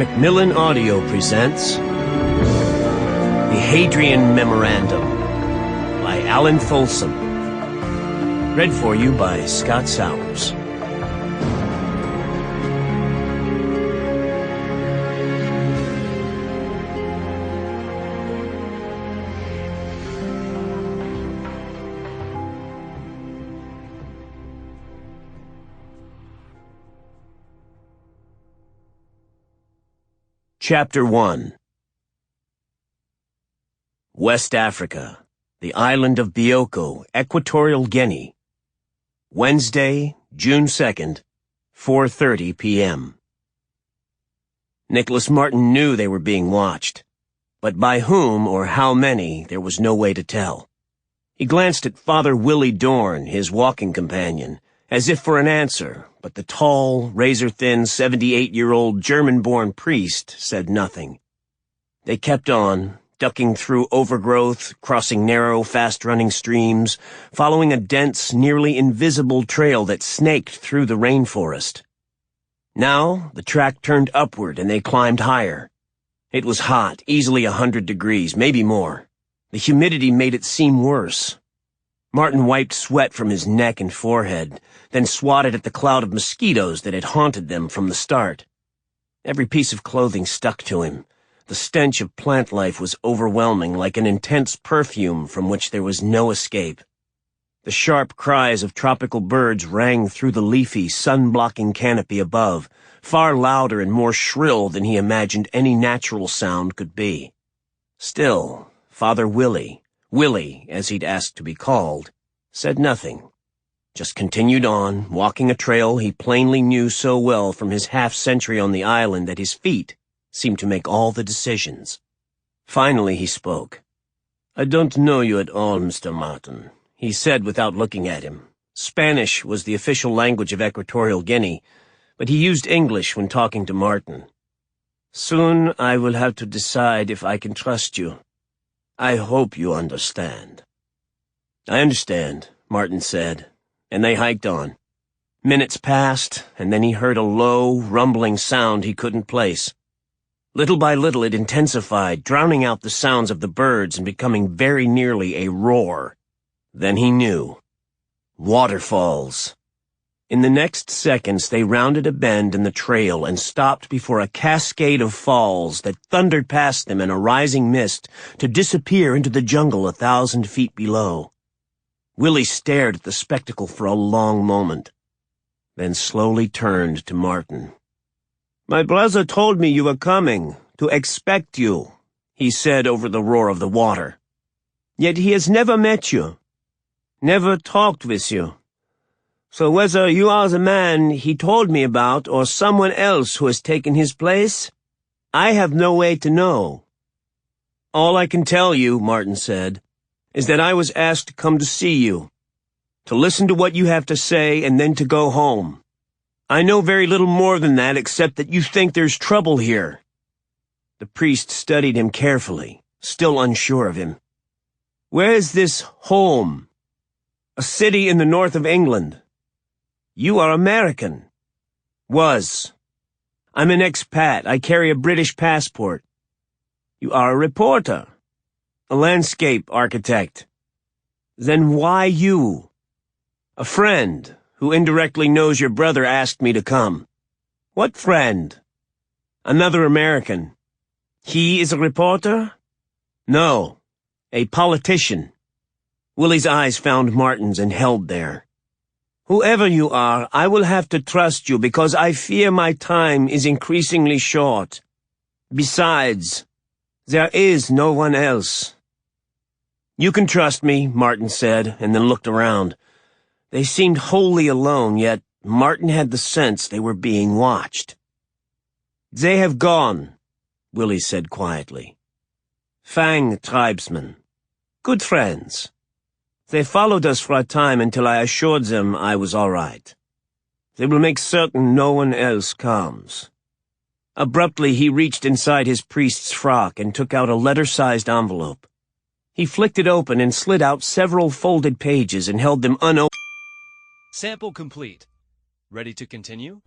Macmillan Audio presents The Hadrian Memorandum by Allan Folsom. Read for you by Scott Sowers. Chapter 1. West Africa, the island of Bioko, Equatorial Guinea. Wednesday, June 2nd, 4:30 p.m. Nicholas Marten knew they were being watched, but by whom or how many there was no way to tell. He glanced at Father Willie Dorn, his walking companion, as if for an answer, but the tall, razor-thin 78-year-old German-born priest said nothing. They kept on, ducking through overgrowth, crossing narrow, fast-running streams, following a dense, nearly invisible trail that snaked through the rainforest. Now, the track turned upward and they climbed higher. It was hot, easily 100 degrees, maybe more. The humidity made it seem worse. Marten wiped sweat from his neck and forehead, then swatted at the cloud of mosquitoes that had haunted them from the start. Every piece of clothing stuck to him. The stench of plant life was overwhelming, like an intense perfume from which there was no escape. The sharp cries of tropical birds rang through the leafy, sun-blocking canopy above, far louder and more shrill than he imagined any natural sound could be. Still, Father Willie, as he'd asked to be called, said nothing. Just continued on, walking a trail he plainly knew so well from his half-century on the island that his feet seemed to make all the decisions. Finally he spoke. "I don't know you at all, Mr. Marten," he said without looking at him. Spanish was the official language of Equatorial Guinea, but he used English when talking to Marten. "Soon I will have to decide if I can trust you. I hope you understand." "I understand," Marten said, and they hiked on. Minutes passed, and then he heard a low, rumbling sound he couldn't place. Little by little it intensified, drowning out the sounds of the birds and becoming very nearly a roar. Then he knew. Waterfalls. In the next seconds they rounded a bend in the trail and stopped before a cascade of falls that thundered past them in a rising mist to disappear into the jungle 1,000 feet below. Willie stared at the spectacle for a long moment, then slowly turned to Marten. "My brother told me you were coming, to expect you," he said over the roar of the water. "Yet he has never met you, never talked with you. So whether you are the man he told me about or someone else who has taken his place, I have no way to know." "All I can tell you," Marten said, "is that I was asked to come to see you, to listen to what you have to say, and then to go home. I know very little more than that, except that you think there's trouble here." The priest studied him carefully, still unsure of him. "Where is this home?" "A city in the north of England." "You are American." "Was. I'm an expat. I carry a British passport." "You are a reporter." "A landscape architect." "Then why you?" "A friend, who indirectly knows your brother, asked me to come." "What friend?" "Another American." "He is a reporter?" "No, a politician." Willie's eyes found Marten's and held there. "Whoever you are, I will have to trust you because I fear my time is increasingly short. Besides, there is no one else." "You can trust me," Marten said, and then looked around. They seemed wholly alone, yet Marten had the sense they were being watched. "They have gone," Willie said quietly. "Fang tribesmen. Good friends. They followed us for a time until I assured them I was all right. They will make certain no one else comes." Abruptly he reached inside his priest's frock and took out a letter-sized envelope. He flicked it open and slid out several folded pages and held them unopened. Sample complete. Ready to continue?